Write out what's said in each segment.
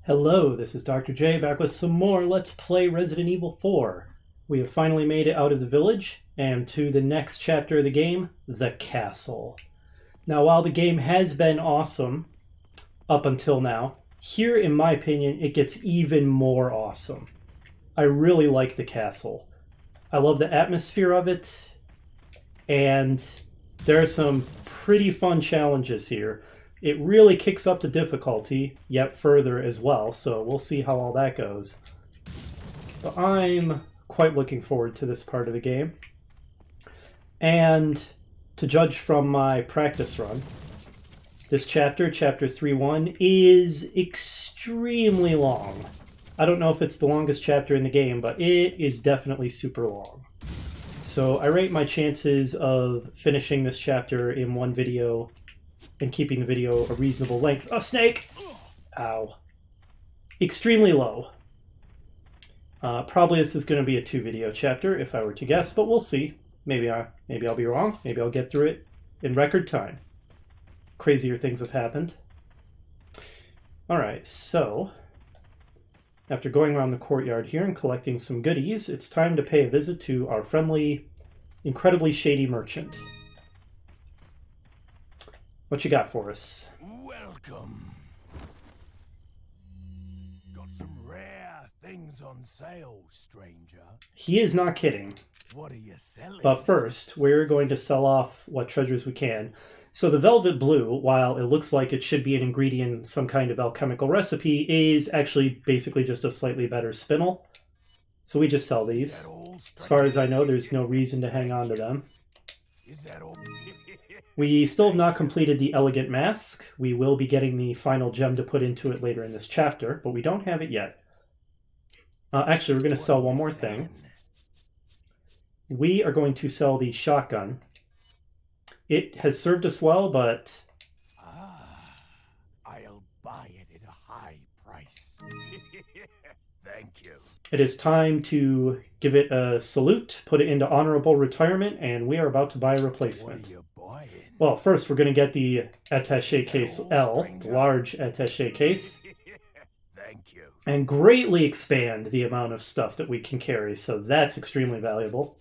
Hello, this is Dr. J back with some more Let's Play Resident Evil 4. We have finally made it out of the village and to the next chapter of the game, the castle. Now, while the game has been awesome up until now, here, in my opinion, it gets even more awesome. I really like the castle. I love the atmosphere of it, and there are some pretty fun challenges here. It really kicks up the difficulty yet further as well, so we'll see how all that goes. But I'm quite looking forward to this part of the game. And to judge from my practice run, this chapter, Chapter 3.1, is extremely long. I don't know if it's the longest chapter in the game, but it is definitely super long. So I rate my chances of finishing this chapter in one video and keeping the video a reasonable length. Oh, snake! Ow. Extremely low. Probably this is going to be a 2-video chapter, if I were to guess, but we'll see. Maybe I'll be wrong. Maybe I'll get through it in record time. Crazier things have happened. Alright, so after going around the courtyard here and collecting some goodies, it's time to pay a visit to our friendly, incredibly shady merchant. What you got for us? Welcome. Got some rare things on sale, stranger. He is not kidding. What are you selling? But first, we're going to sell off what treasures we can. So the Velvet Blue, while it looks like it should be an ingredient in some kind of alchemical recipe, is actually basically just a slightly better spinel. So we just sell these. As far as I know, there's no reason to hang on to them. Is that all? We still have not completed the Elegant Mask. We will be getting the final gem to put into it later in this chapter, but we don't have it yet. Actually, we're going to sell one more thing. We are going to sell the shotgun. It has served us well, but I'll buy it at a high price. Thank you. it is time to give it a salute, put it into honorable retirement, and we are about to buy a replacement. What are you buying? Well, first we're going to get the attaché case L, the large attaché case, Thank you. and greatly expand the amount of stuff that we can carry, so that's extremely valuable.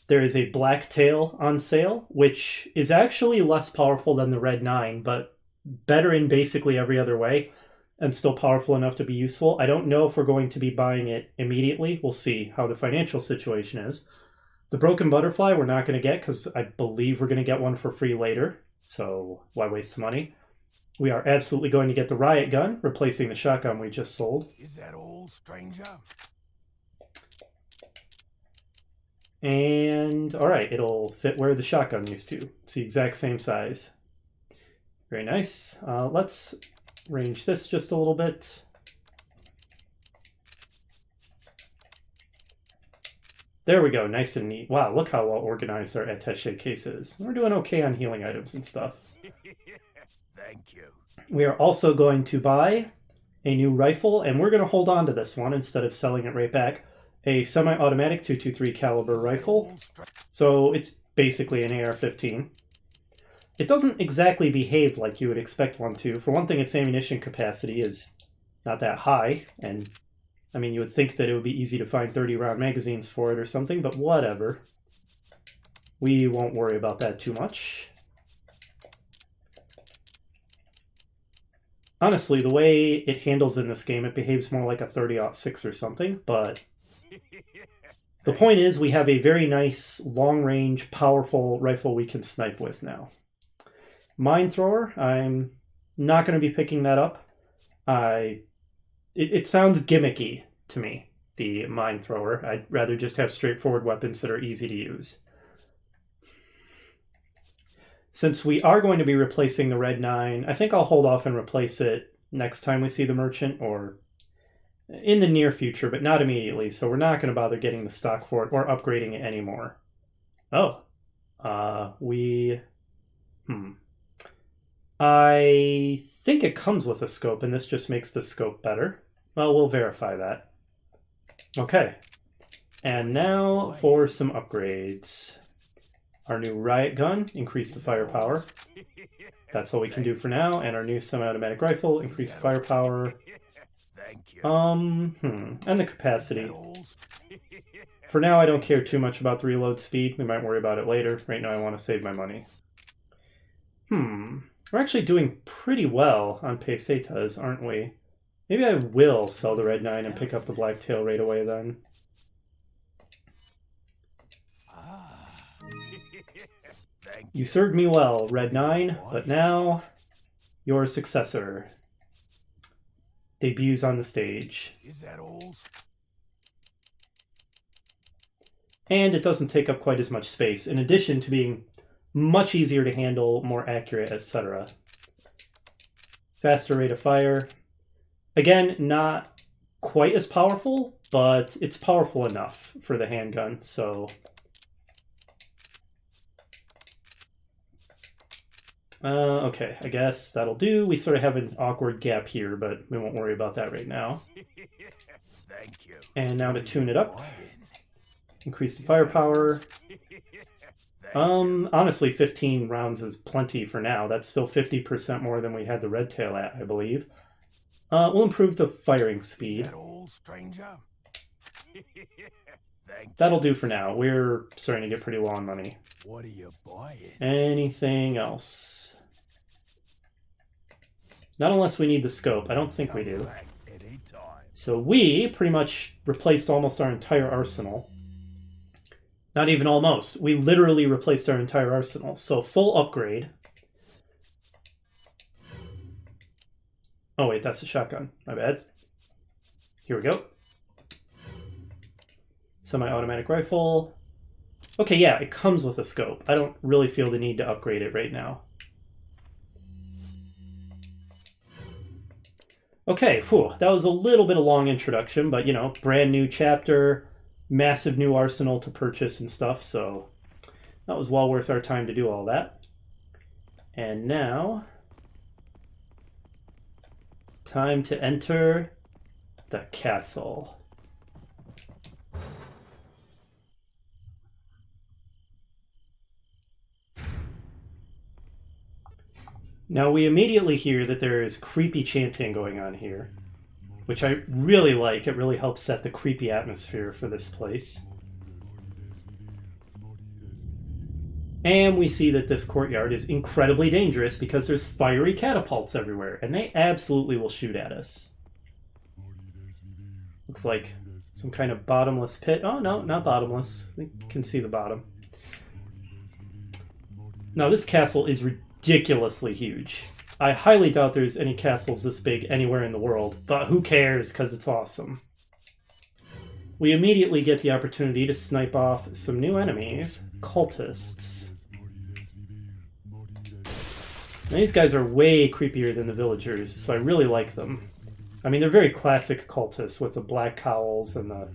There is a black tail on sale, which is actually less powerful than the red 9, but better in basically every other way, and still powerful enough to be useful. I don't know if we're going to be buying it immediately. We'll see how the financial situation is. The broken butterfly we're not going to get because I believe we're going to get one for free later, so why waste money? We are absolutely going to get the riot gun, replacing the shotgun we just sold. Is that all, stranger? And, alright, it'll fit where the shotgun used to. It's the exact same size. Very nice. Let's range this just a little bit. There we go, nice and neat. Wow, look how well organized our attaché case is. We're doing okay on healing items and stuff. Thank you. We are also going to buy a new rifle, and we're going to hold on to this one instead of selling it right back. A semi-automatic .223 caliber rifle. So it's basically an AR-15. It doesn't exactly behave like you would expect one to. For one thing, its ammunition capacity is not that high, and I mean, you would think that it would be easy to find 30-round magazines for it or something, but whatever. We won't worry about that too much. Honestly, the way it handles in this game, it behaves more like a 30-06 or something, but the point is we have a very nice, long-range, powerful rifle we can snipe with now. Mine thrower, I'm not going to be picking that up. It sounds gimmicky to me, the mine thrower. I'd rather just have straightforward weapons that are easy to use. Since we are going to be replacing the red 9, I think I'll hold off and replace it next time we see the merchant, or in the near future, but not immediately, so we're not going to bother getting the stock for it or upgrading it anymore. Oh. I think it comes with a scope, and this just makes the scope better. Well, we'll verify that. Okay. And now for some upgrades. Our new riot gun, increase the firepower. That's all we can do for now. And our new semi-automatic rifle, increase the firepower. Thank you. And the capacity. Settles. For now, I don't care too much about the reload speed. We might worry about it later. Right now, I want to save my money. We're actually doing pretty well on pesetas, aren't we? Maybe I will sell the red 9 and pick up the black tail right away then. Thank You served me well, red 9, but now your successor debuts on the stage. Is that all? And it doesn't take up quite as much space, in addition to being much easier to handle, more accurate, etc. Faster rate of fire. Again, not quite as powerful, but it's powerful enough for the handgun, so... okay, I guess that'll do. We sort of have an awkward gap here, but we won't worry about that right now. Thank you. And now to tune it up. Increase the firepower. Honestly, 15 rounds is plenty for now. That's still 50% more than we had the red tail at, I believe. We'll improve the firing speed. Is that all, stranger? That'll do for now. We're starting to get pretty low on money. What are you buying? Anything else? Not unless we need the scope. I don't think we do. So we pretty much replaced almost our entire arsenal. Not even almost. We literally replaced our entire arsenal. So full upgrade. Oh wait, that's a shotgun. My bad. Here we go. Semi-automatic rifle. Okay, yeah, it comes with a scope. I don't really feel the need to upgrade it right now. Okay, whew, that was a little bit of a long introduction, but you know, brand new chapter, massive new arsenal to purchase and stuff, so that was well worth our time to do all that. And now, time to enter the castle. Now we immediately hear that there is creepy chanting going on here, which I really like. It really helps set the creepy atmosphere for this place. And we see that this courtyard is incredibly dangerous because there's fiery catapults everywhere, and they absolutely will shoot at us. Looks like some kind of bottomless pit. Oh, no, not bottomless. We can see the bottom. Now, this castle is ridiculously huge. I highly doubt there's any castles this big anywhere in the world, but who cares because it's awesome. We immediately get the opportunity to snipe off some new enemies, cultists. Now, these guys are way creepier than the villagers, so I really like them. I mean, they're very classic cultists with the black cowls and the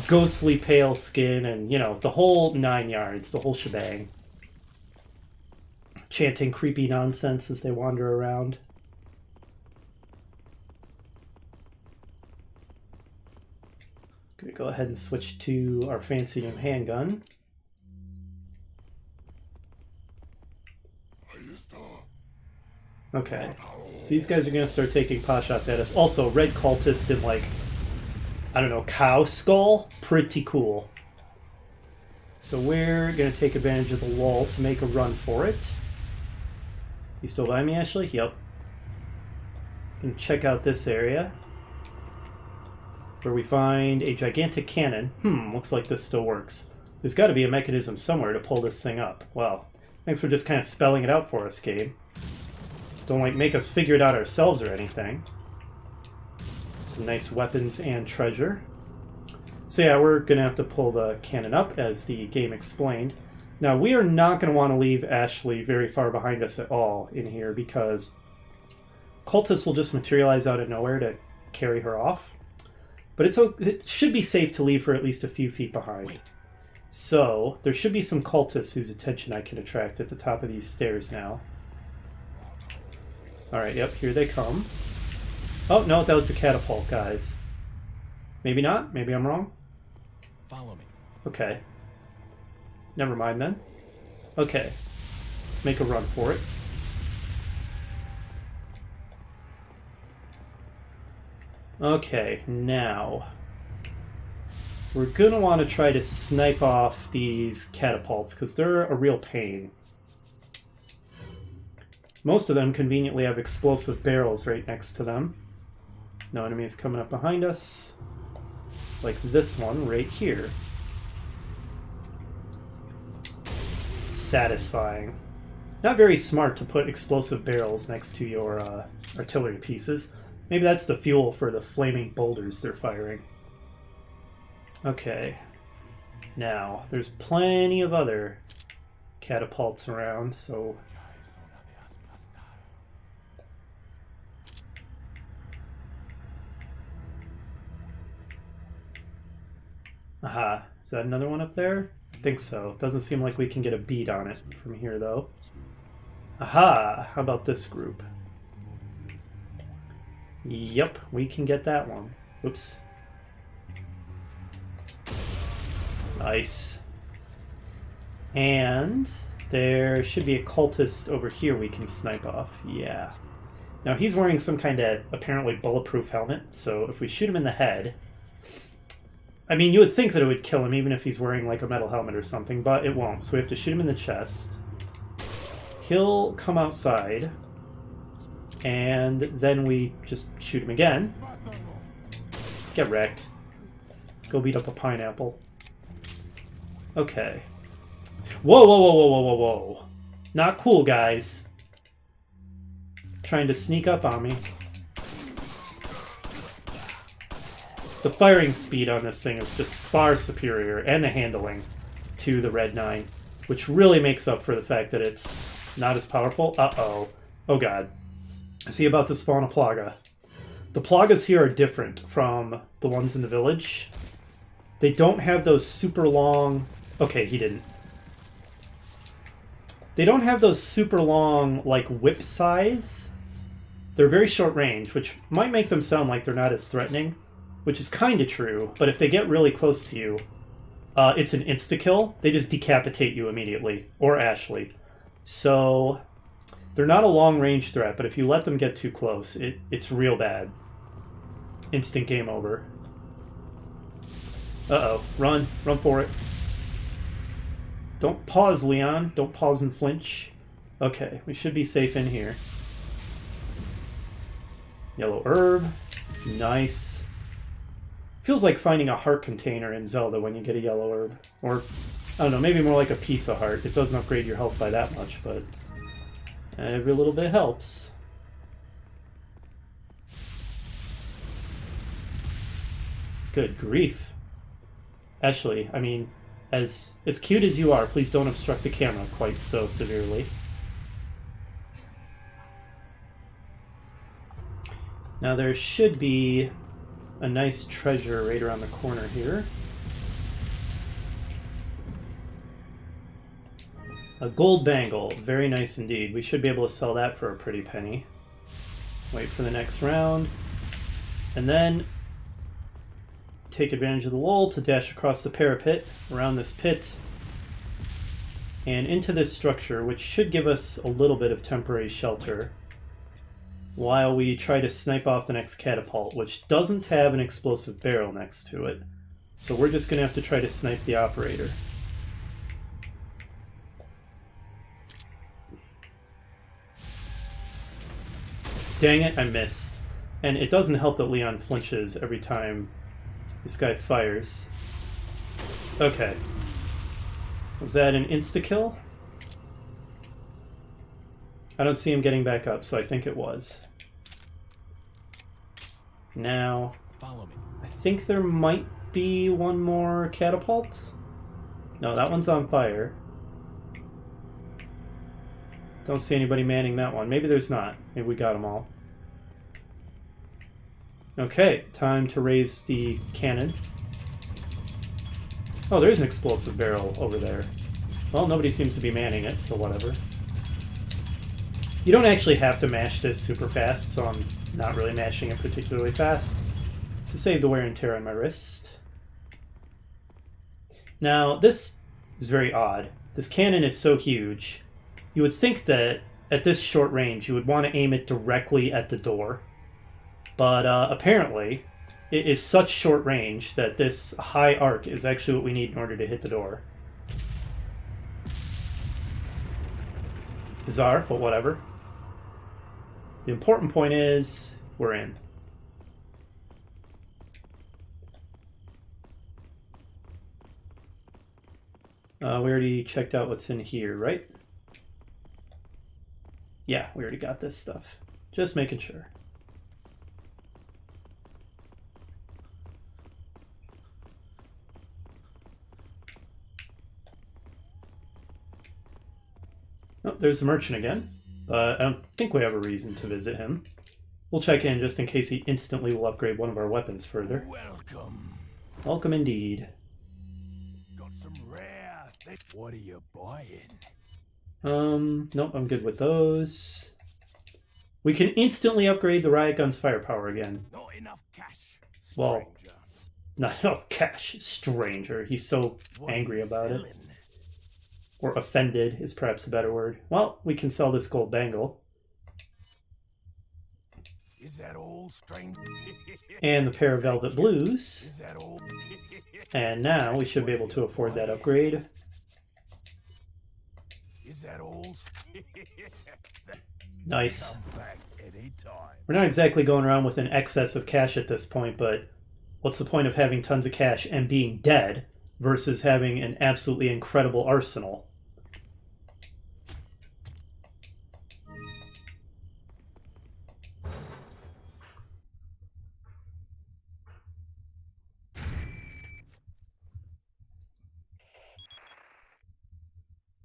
ghostly pale skin and, you know, the whole 9 yards, the whole shebang. Chanting creepy nonsense as they wander around. Gonna go ahead and switch to our fancy new handgun. Okay, so these guys are gonna start taking pot shots at us. Also, red cultist in like, I don't know, cow skull? Pretty cool. So we're gonna take advantage of the lull to make a run for it. You still by me, Ashley? Yep. Gonna check out this area where we find a gigantic cannon. Looks like this still works. There's got to be a mechanism somewhere to pull this thing up. Well, thanks for just kind of spelling it out for us, Gabe. Don't like make us figure it out ourselves or anything. Some nice weapons and treasure. So yeah, we're gonna have to pull the cannon up as the game explained. Now, we are not going to want to leave Ashley very far behind us at all in here because cultists will just materialize out of nowhere to carry her off. But it should be safe to leave her at least a few feet behind. So, there should be some cultists whose attention I can attract at the top of these stairs now. Alright, yep, here they come. Oh, no, that was the catapult, guys. Maybe not? Maybe I'm wrong? Follow me. Okay. Never mind then. Okay. Let's make a run for it. Okay, now we're going to want to try to snipe off these catapults because they're a real pain. Most of them conveniently have explosive barrels right next to them. No enemies coming up behind us. Like this one right here. Satisfying. Not very smart to put explosive barrels next to your artillery pieces. Maybe that's the fuel for the flaming boulders they're firing. Okay. Now, there's plenty of other catapults around, so... Aha. Is that another one up there? I think so. Doesn't seem like we can get a bead on it from here, though. Aha! How about this group? Yep, we can get that one. Oops. Nice. And there should be a cultist over here we can snipe off. Yeah. Now he's wearing some kind of apparently bulletproof helmet, so if we shoot him in the head... I mean, you would think that it would kill him even if he's wearing like a metal helmet or something, but it won't. So we have to shoot him in the chest. He'll come outside, and then we just shoot him again. Get wrecked. Go beat up a pineapple. Okay. Whoa, whoa, whoa, whoa, whoa, whoa, whoa. Not cool, guys. Trying to sneak up on me. The firing speed on this thing is just far superior, and the handling, to the Red 9, which really makes up for the fact that it's not as powerful. Uh-oh. Oh god. I see about to spawn a Plaga. The Plagas here are different from the ones in the village. They don't have those super long... Okay, he didn't. They don't have those super long, like, whip scythes. They're very short range, which might make them sound like they're not as threatening. Which is kind of true, but if they get really close to you, it's an insta-kill. They just decapitate you immediately, or Ashley. So, they're not a long-range threat, but if you let them get too close, it's real bad. Instant game over. Uh-oh. Run. Run for it. Don't pause, Leon. Don't pause and flinch. Okay, we should be safe in here. Yellow herb. Nice. Feels like finding a heart container in Zelda when you get a yellow herb. Or, I don't know, maybe more like a piece of heart. It doesn't upgrade your health by that much, but every little bit helps. Good grief. Ashley, I mean, as cute as you are, please don't obstruct the camera quite so severely. Now there should be a nice treasure right around the corner here. A gold bangle. Very nice indeed. We should be able to sell that for a pretty penny. Wait for the next round. And then take advantage of the lull to dash across the parapet around this pit and into this structure, which should give us a little bit of temporary shelter while we try to snipe off the next catapult, which doesn't have an explosive barrel next to it. So we're just going to have to try to snipe the operator. Dang it, I missed. And it doesn't help that Leon flinches every time this guy fires. Okay. Was that an insta-kill? I don't see him getting back up, so I think it was. Now, Follow me. I think there might be one more catapult. No, that one's on fire. Don't see anybody manning that one. Maybe there's not. Maybe we got them all. Okay, time to raise the cannon. Oh, there's an explosive barrel over there. Well, nobody seems to be manning it, so whatever. You don't actually have to mash this super fast, so I'm not really mashing it particularly fast to save the wear and tear on my wrist. Now, this is very odd. This cannon is so huge. You would think that at this short range you would want to aim it directly at the door. But apparently, it is such short range that this high arc is actually what we need in order to hit the door. Bizarre, but whatever. The important point is, we're in. We already checked out what's in here, right? Yeah, we already got this stuff. Just making sure. Oh, there's the merchant again. I don't think we have a reason to visit him. We'll check in just in case he instantly will upgrade one of our weapons further. Welcome. Welcome indeed. Got some rare things. What are you buying? Nope, I'm good with those. We can instantly upgrade the riot gun's firepower again. Not enough cash. Well, Stranger. not enough cash, stranger. He's so What are angry you about selling? it. Or offended is perhaps a better word. Well, we can sell this gold bangle. Is that all, stranger? And the pair of velvet blues. Is that all? And now we should be able to afford that upgrade. Is that all? Nice. Come back anytime. We're not exactly going around with an excess of cash at this point, but what's the point of having tons of cash and being dead versus having an absolutely incredible arsenal?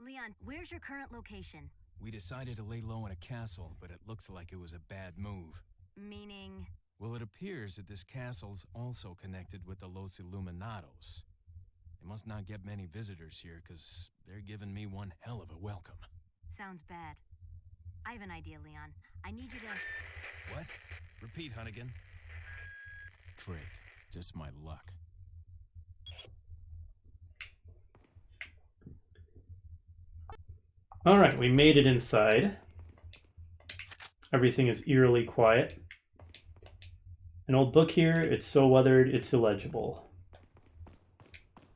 Leon, where's your current location? We decided to lay low in a castle, but it looks like it was a bad move. Meaning... Well, it appears that this castle's also connected with the Los Illuminados. They must not get many visitors here, because they're giving me one hell of a welcome. Sounds bad. I have an idea, Leon. I need you to... What? Repeat, Hunnigan. Great. Just my luck. Alright, we made it inside. Everything is eerily quiet. An old book here, it's so weathered, it's illegible.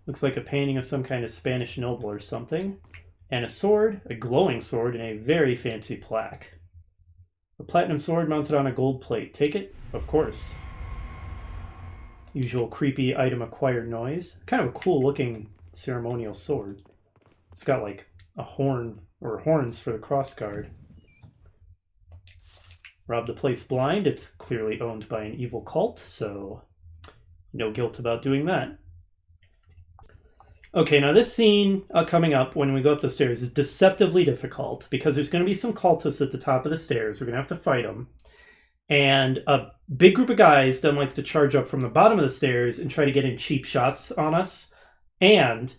Looks like a painting of some kind of Spanish noble or something. And a sword, a glowing sword, and a very fancy plaque. A platinum sword mounted on a gold plate. Take it? Of course. Usual creepy item acquired noise. Kind of a cool looking ceremonial sword. It's got like a horn, or horns for the crossguard. Robbed a place blind. It's clearly owned by an evil cult, so no guilt about doing that. Okay, now this scene coming up when we go up the stairs is deceptively difficult because there's going to be some cultists at the top of the stairs. We're going to have to fight them. And a big group of guys then likes to charge up from the bottom of the stairs and try to get in cheap shots on us. And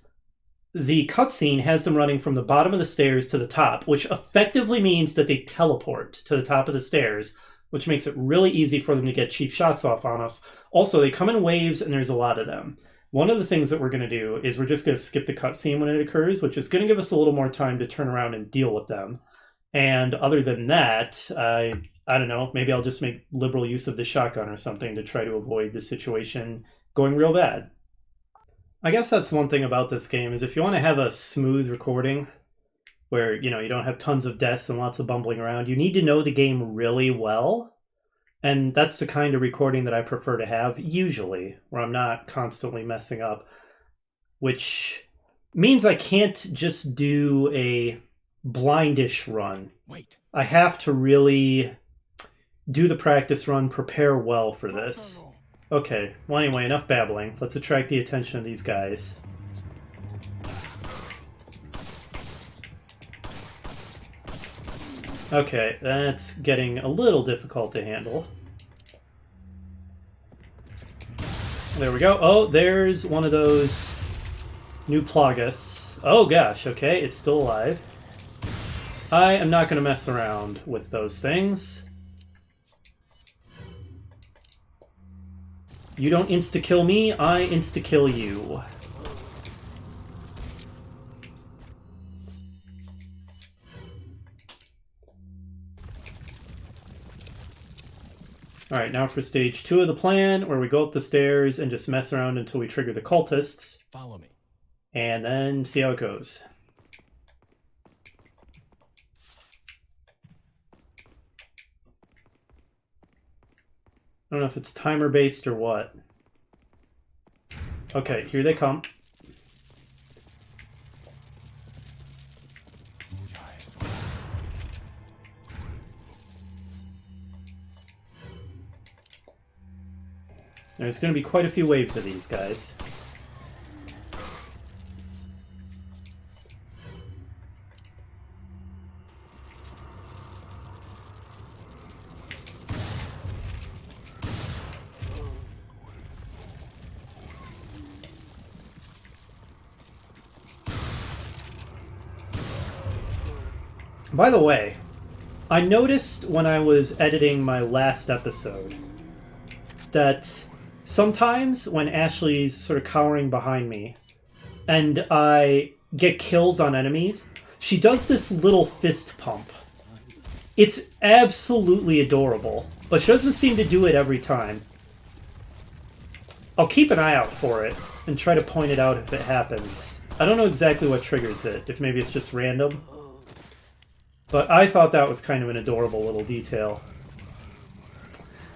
the cutscene has them running from the bottom of the stairs to the top, which effectively means that they teleport to the top of the stairs, which makes it really easy for them to get cheap shots off on us. Also, they come in waves and there's a lot of them. One of the things that we're going to do is we're just going to skip the cutscene when it occurs, which is going to give us a little more time to turn around and deal with them. And other than that, I don't know, maybe I'll just make liberal use of the shotgun or something to try to avoid the situation going real bad. I guess that's one thing about this game, is if you want to have a smooth recording where, you know, you don't have tons of deaths and lots of bumbling around, you need to know the game really well. And that's the kind of recording that I prefer to have, usually, where I'm not constantly messing up. Which means I can't just do a blindish run. Wait. I have to really do the practice run, prepare well for this. Okay, well anyway, enough babbling. Let's attract the attention of these guys. Okay, that's getting a little difficult to handle. There we go. Oh, there's one of those new Plagas. Oh gosh, okay, it's still alive. I am not going to mess around with those things. You don't insta-kill me, I insta-kill you. Alright, now for stage 2 of the plan, where we go up the stairs and just mess around until we trigger the cultists. Follow me. And then see how it goes. I don't know if it's timer based or what. Okay, here they come. There's going to be quite a few waves of these guys. By the way, I noticed when I was editing my last episode that sometimes when Ashley's sort of cowering behind me and I get kills on enemies, she does this little fist pump. It's absolutely adorable, but she doesn't seem to do it every time. I'll keep an eye out for it and try to point it out if it happens. I don't know exactly what triggers it, if maybe it's just random. But I thought that was kind of an adorable little detail.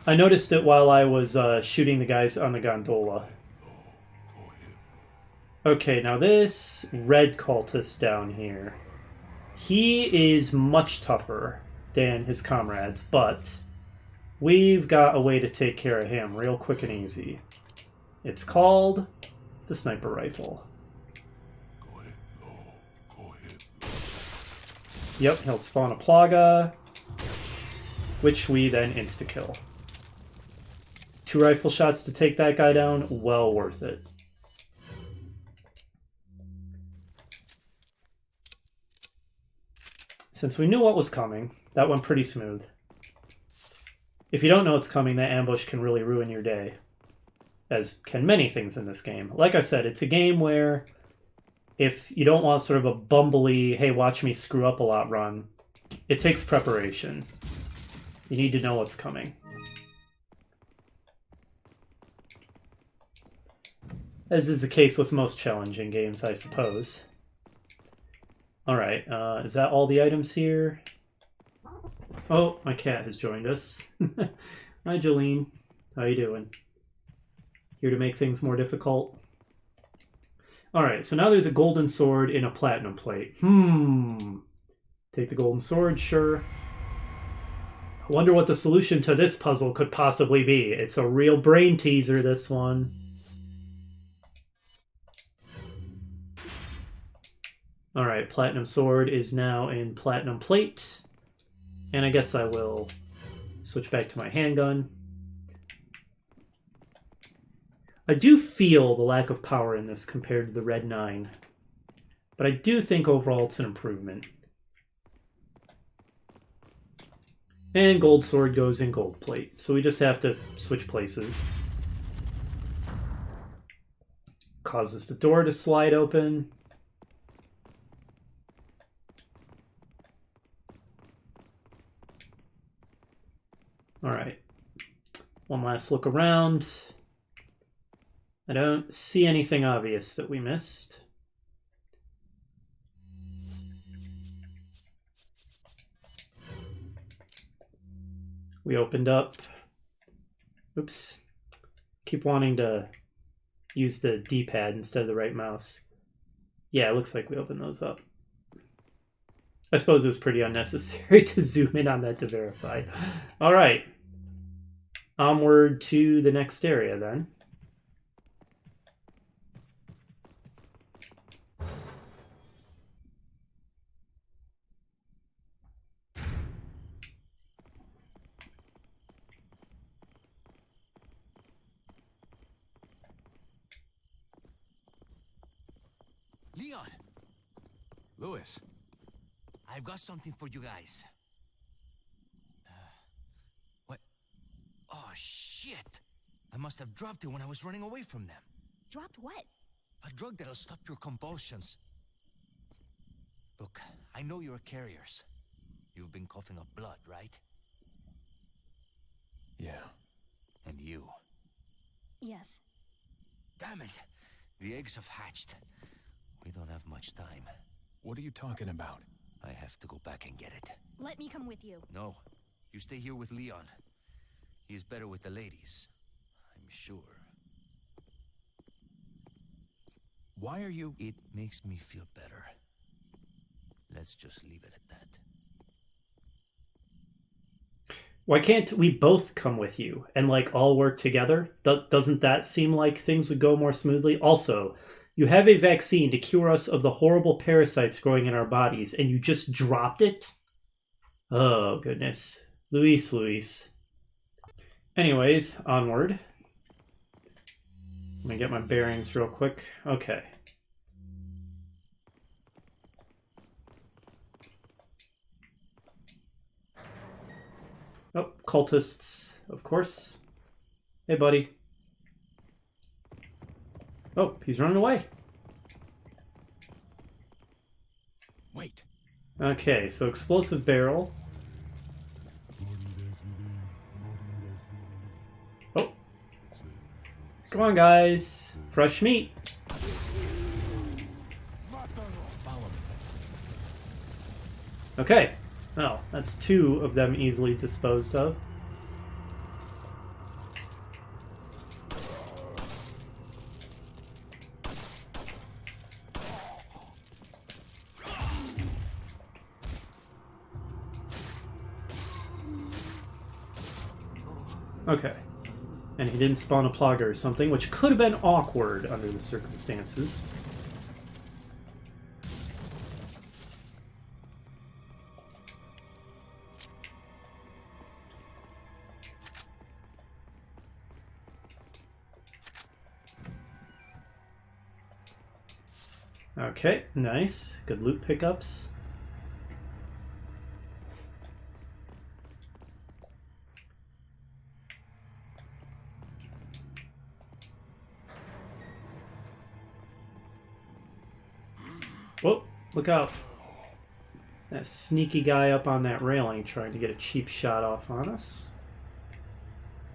I noticed it while I was shooting the guys on the gondola. Okay, now this red cultist down here. He is much tougher than his comrades, but we've got a way to take care of him real quick and easy. It's called the sniper rifle. Yep, he'll spawn a plaga, which we then insta-kill. 2 rifle shots to take that guy down, well worth it. Since we knew what was coming, that went pretty smooth. If you don't know what's coming, that ambush can really ruin your day. As can many things in this game. Like I said, it's a game where if you don't want sort of a bumbly, hey, watch me screw up a lot run, it takes preparation. You need to know what's coming. As is the case with most challenging games, I suppose. Alright, is that all the items here? Oh, my cat has joined us. Hi, Jolene. How you doing? Here to make things more difficult? Alright, so now there's a golden sword in a platinum plate. Take the golden sword, sure. I wonder what the solution to this puzzle could possibly be. It's a real brain teaser, this one. Alright, platinum sword is now in platinum plate. And I guess I will switch back to my handgun. I do feel the lack of power in this compared to the Red 9. But I do think overall it's an improvement. And gold sword goes in gold plate. So we just have to switch places. Causes the door to slide open. Alright. One last look around. I don't see anything obvious that we missed. We opened up. Oops. Keep wanting to use the D-pad instead of the right mouse. Yeah, it looks like we opened those up. I suppose it was pretty unnecessary to zoom in on that to verify. Alright. Onward to the next area then. Leon! Louis. I've got something for you guys. What? Oh, shit! I must have dropped it when I was running away from them. Dropped what? A drug that'll stop your convulsions. Look, I know you're carriers. You've been coughing up blood, right? Yeah. And you. Yes. Damn it! The eggs have hatched. We don't have much time. What are you talking about? I have to go back and get it. Let me come with you. No. You stay here with Leon. He is better with the ladies. I'm sure. Why are you... It makes me feel better. Let's just leave it at that. Why can't we both come with you and, like, all work together? Doesn't that seem like things would go more smoothly? Also, you have a vaccine to cure us of the horrible parasites growing in our bodies, and you just dropped it? Oh, goodness. Luis. Anyways, onward. Let me get my bearings real quick. Okay. Oh, cultists, of course. Hey, buddy. Oh, he's running away. Wait. Okay, so explosive barrel. Oh. Come on, guys. Fresh meat. Follow me. Okay. Oh, that's 2 of them easily disposed of. Okay. And he didn't spawn a plugger or something, which could have been awkward under the circumstances. Okay, nice. Good loot pickups. Whoa, look out. That sneaky guy up on that railing trying to get a cheap shot off on us.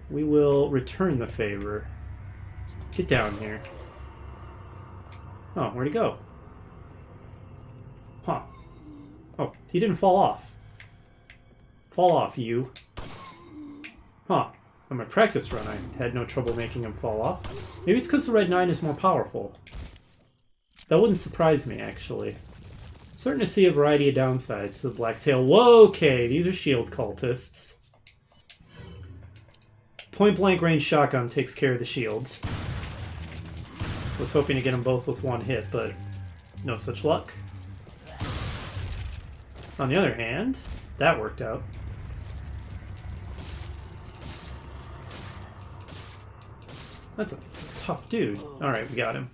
We will return the favor. Get down here. Oh, where'd he go? Huh. Oh, he didn't fall off. Fall off, you. Huh. On my practice run, I had no trouble making him fall off. Maybe it's because the Red 9 is more powerful. That wouldn't surprise me, actually. Starting to see a variety of downsides to the Blacktail. Whoa, okay, these are shield cultists. Point-blank range shotgun takes care of the shields. Was hoping to get them both with one hit, but no such luck. On the other hand, that worked out. That's a tough dude. Alright, we got him.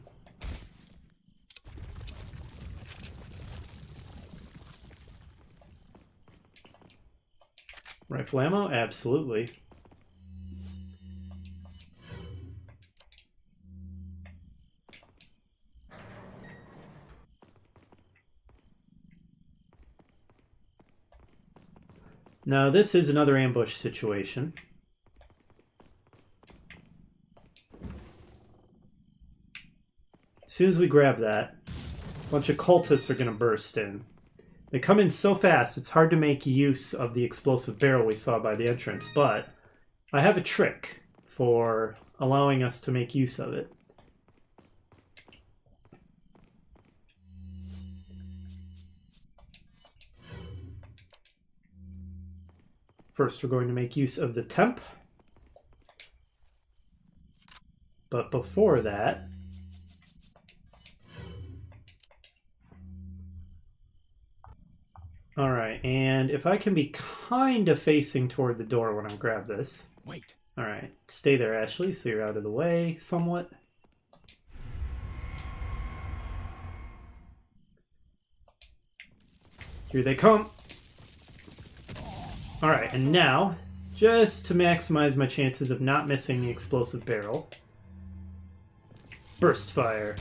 Rifle ammo? Absolutely. Now, this is another ambush situation. As soon as we grab that, a bunch of cultists are going to burst in. They come in so fast, it's hard to make use of the explosive barrel we saw by the entrance, but I have a trick for allowing us to make use of it. First, we're going to make use of the temp. But before that, alright, and if I can be kind of facing toward the door when I grab this. Wait. Alright, stay there, Ashley, so you're out of the way somewhat. Here they come. Alright, and now, just to maximize my chances of not missing the explosive barrel, burst fire.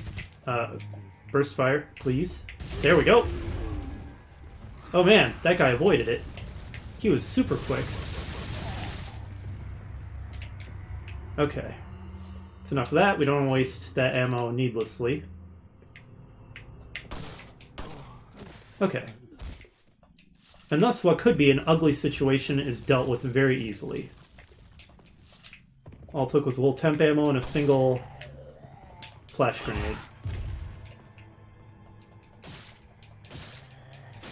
Burst fire, please. There we go. Oh man, that guy avoided it. He was super quick. Okay. That's enough of that. We don't want to waste that ammo needlessly. Okay. And thus what could be an ugly situation is dealt with very easily. All it took was a little temp ammo and a single flash grenade.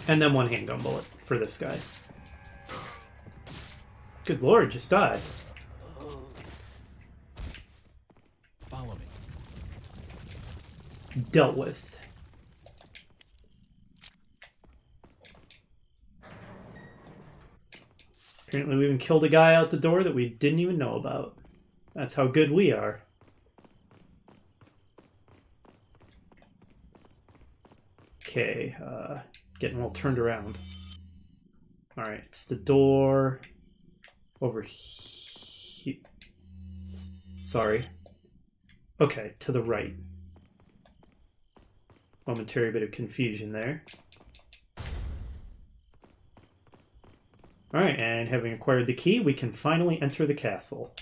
And then one handgun bullet for this guy. Good lord, just died. Follow me. Dealt with. Apparently we even killed a guy out the door that we didn't even know about. That's how good we are. Okay, getting all turned around. Alright, it's the door over here. Sorry. Okay, to the right. Momentary bit of confusion there. Alright, and having acquired the key, we can finally enter the castle.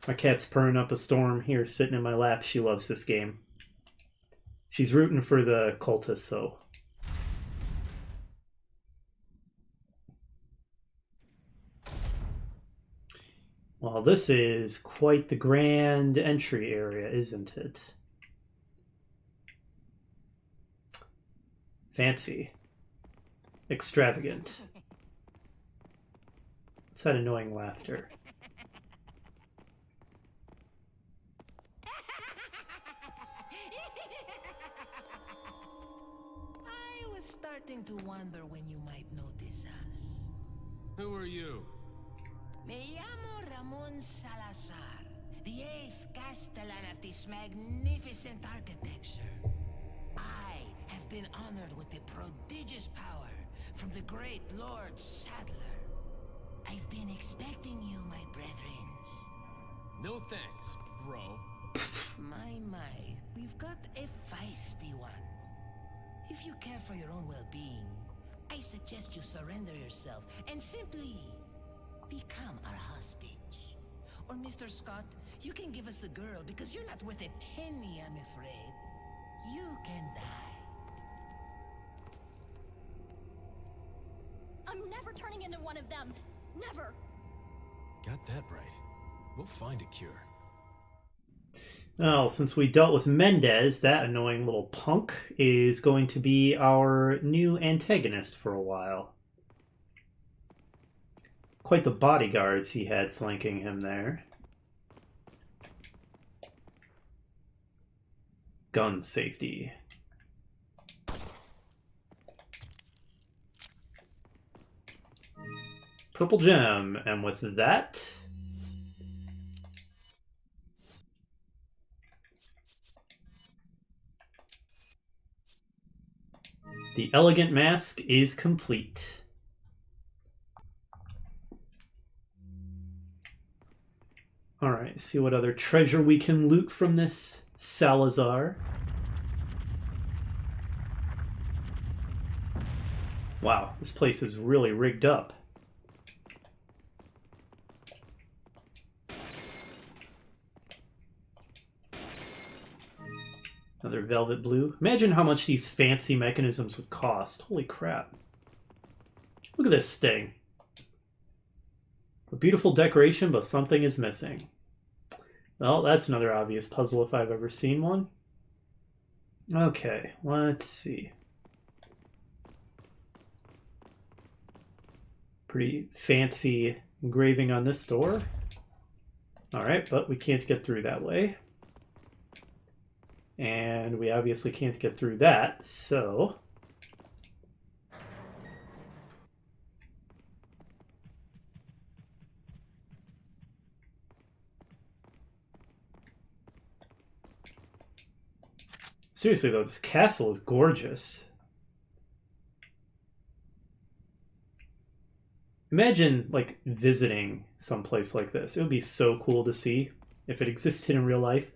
My cat's purring up a storm here, sitting in my lap. She loves this game. She's rooting for the cultists, though. Well, this is quite the grand entry area, isn't it? Fancy. Extravagant. It's that annoying laughter. I was starting to wonder when you might notice us. Who are you? Me llamo Ramon Salazar, the 8th Castellan of this magnificent architecture. I have been honored with the prodigious power from the great Lord Sadler. I've been expecting you, my brethrens. No thanks, bro. My, we've got a feisty one. If you care for your own well-being, I suggest you surrender yourself and simply become our hostage. Or Mr. Scott, you can give us the girl because you're not worth a penny, I'm afraid. You can die. I'm never turning into one of them. Never. Got that right. We'll find a cure. Well, since we dealt with Mendez, that annoying little punk is going to be our new antagonist for a while. Quite the bodyguards he had flanking him there. Gun safety. Purple gem, and with that... the elegant mask is complete. Alright, see what other treasure we can loot from this Salazar. Wow, this place is really rigged up. Another velvet blue. Imagine how much these fancy mechanisms would cost. Holy crap. Look at this thing. A beautiful decoration, but something is missing. Well, that's another obvious puzzle if I've ever seen one. Okay, let's see. Pretty fancy engraving on this door. Alright, but we can't get through that way. And we obviously can't get through that, so... seriously though, this castle is gorgeous. Imagine, like, visiting someplace like this. It would be so cool to see if it existed in real life.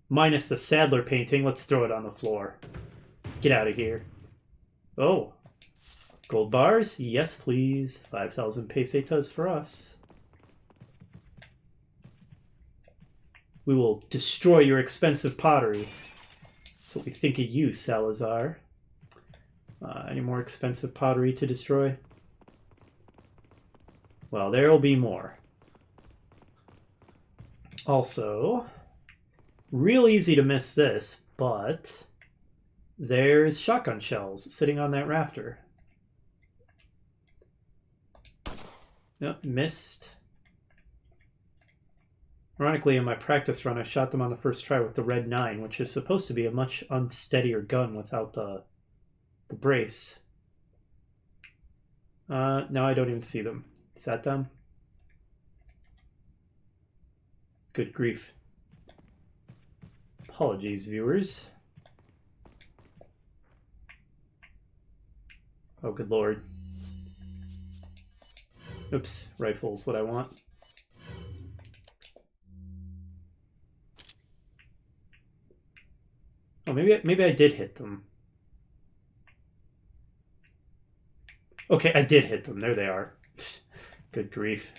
Minus the Sadler painting. Let's throw it on the floor. Get out of here. Oh. Gold bars? Yes, please. 5,000 pesetas for us. We will destroy your expensive pottery. That's what we think of you, Salazar. Any more expensive pottery to destroy? Well, there'll be more. Also, real easy to miss this, but there's shotgun shells sitting on that rafter. Yep, missed. Ironically, in my practice run, I shot them on the first try with the Red 9, which is supposed to be a much unsteadier gun without the brace. Now I don't even see them. Is that them? Good grief. Apologies, viewers. Oh, good lord. Oops, rifle's what I want. Oh, maybe I did hit them. Okay, I did hit them. There they are. Good grief.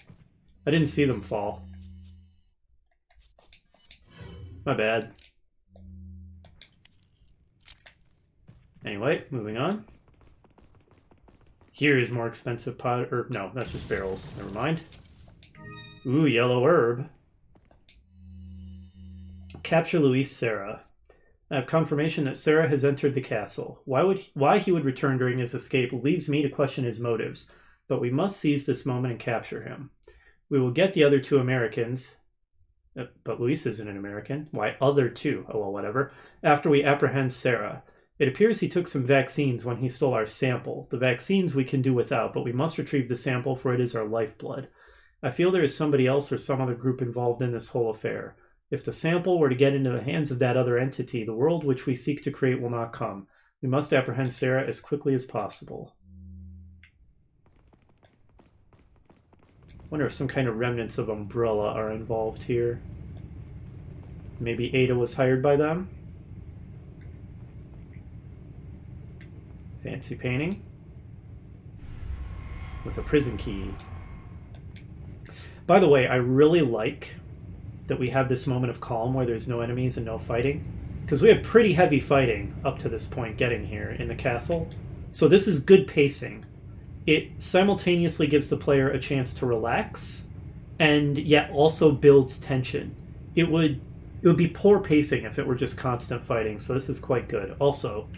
I didn't see them fall. My bad. Anyway, moving on. Here is more expensive pot, or no, that's just barrels. Never mind. Ooh, yellow herb. Capture Luis Serra. I have confirmation that Serra has entered the castle. Why he would return during his escape leaves me to question his motives, but we must seize this moment and capture him. We will get the other 2 Americans, but Luis isn't an American. Why other 2? Oh well, whatever. After we apprehend Serra. It appears he took some vaccines when he stole our sample. The vaccines we can do without, but we must retrieve the sample for it is our lifeblood. I feel there is somebody else or some other group involved in this whole affair. If the sample were to get into the hands of that other entity, the world which we seek to create will not come. We must apprehend Serra as quickly as possible. Wonder if some kind of remnants of Umbrella are involved here. Maybe Ada was hired by them? Fancy painting. With a prison key. By the way, I really like that we have this moment of calm where there's no enemies and no fighting. Because we had pretty heavy fighting up to this point getting here in the castle. So this is good pacing. It simultaneously gives the player a chance to relax, and yet also builds tension. It would be poor pacing if it were just constant fighting, so this is quite good. Also,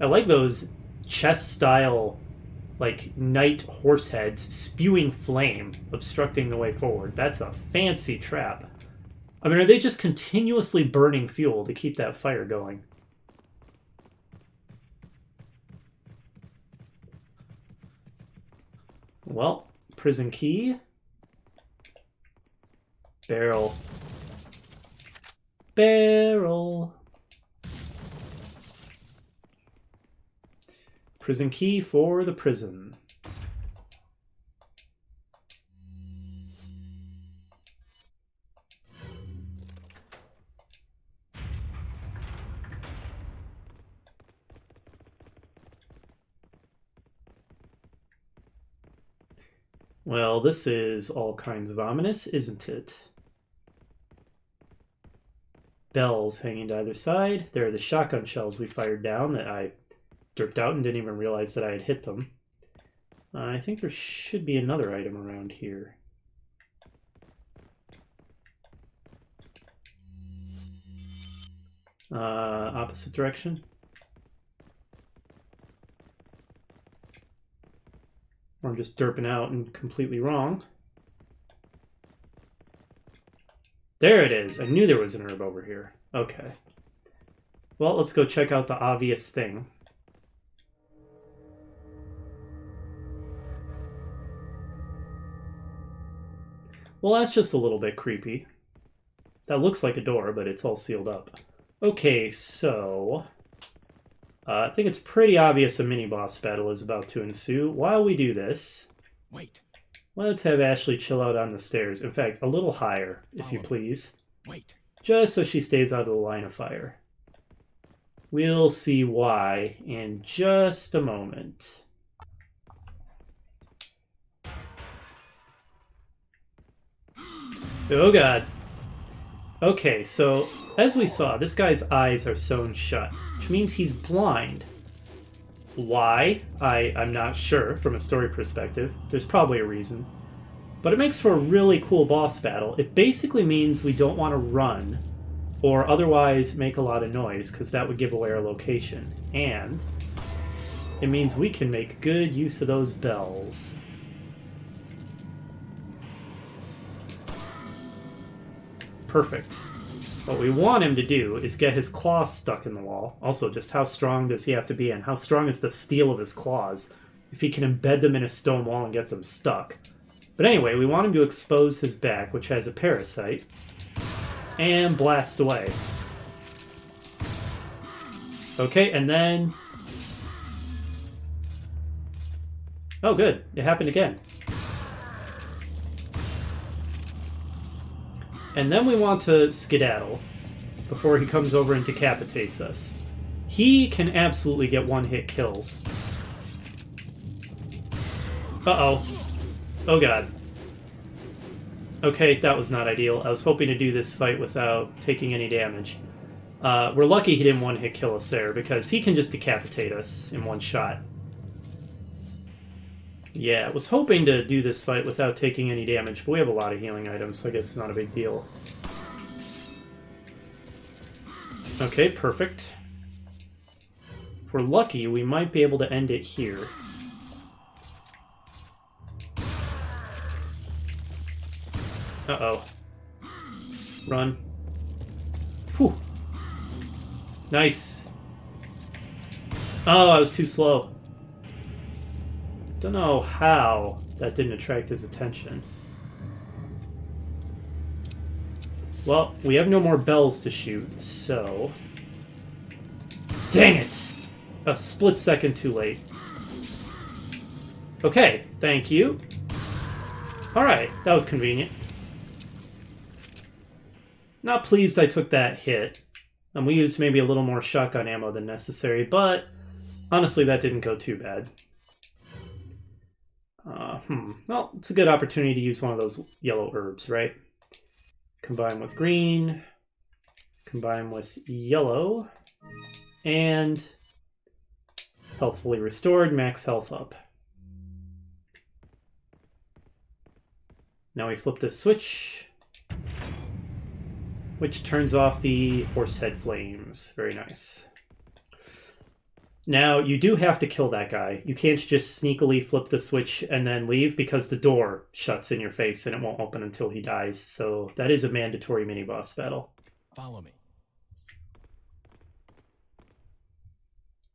I like those chess-style, like, knight horse heads spewing flame, obstructing the way forward. That's a fancy trap. I mean, are they just continuously burning fuel to keep that fire going? Well, prison key. Barrel. Barrel. Prison key for the prison. Well, this is all kinds of ominous, isn't it? Bells hanging to either side. There are the shotgun shells we fired down that I derped out and didn't even realize that I had hit them. I think there should be another item around here. Opposite direction. Or I'm just derping out and completely wrong. There it is. I knew there was an herb over here. Okay. Well, let's go check out the obvious thing. Well, that's just a little bit creepy. That looks like a door, but it's all sealed up. Okay, so I think it's pretty obvious a mini-boss battle is about to ensue. While we do this, Wait. let's have Ashley chill out on the stairs. In fact, a little higher, if you please. Wait. Just so she stays out of the line of fire. We'll see why in just a moment. Oh god. Okay, so as we saw, this guy's eyes are sewn shut, which means he's blind. Why? I'm not sure from a story perspective. There's probably a reason. But it makes for a really cool boss battle. It basically means we don't want to run or otherwise make a lot of noise, because that would give away our location. And it means we can make good use of those bells. Perfect. What we want him to do is get his claws stuck in the wall. Also, just how strong does he have to be, and how strong is the steel of his claws? If he can embed them in a stone wall and get them stuck. But anyway, we want him to expose his back, which has a parasite, and blast away. Okay, and then... Oh, good. It happened again. And then we want to skedaddle before he comes over and decapitates us. He can absolutely get one-hit kills. Uh-oh. Oh god. Okay, that was not ideal. I was hoping to do this fight without taking any damage. We're lucky he didn't one-hit kill us there, because he can just decapitate us in one shot. Yeah, I was hoping to do this fight without taking any damage, but we have a lot of healing items, so I guess it's not a big deal. Okay, perfect. If we're lucky, we might be able to end it here. Uh-oh. Run. Whew. Nice. Oh, I was too slow. Don't know how that didn't attract his attention. Well, we have no more bells to shoot, so... Dang it! A split second too late. Okay, thank you. Alright, that was convenient. Not pleased I took that hit. And we used maybe a little more shotgun ammo than necessary, but honestly that didn't go too bad. Well, it's a good opportunity to use one of those yellow herbs, right? Combine with green, combine with yellow, and health fully restored, max health up. Now we flip this switch, which turns off the horsehead flames. Very nice. Now, you do have to kill that guy. You can't just sneakily flip the switch and then leave, because the door shuts in your face and it won't open until he dies. So that is a mandatory mini-boss battle. Follow me.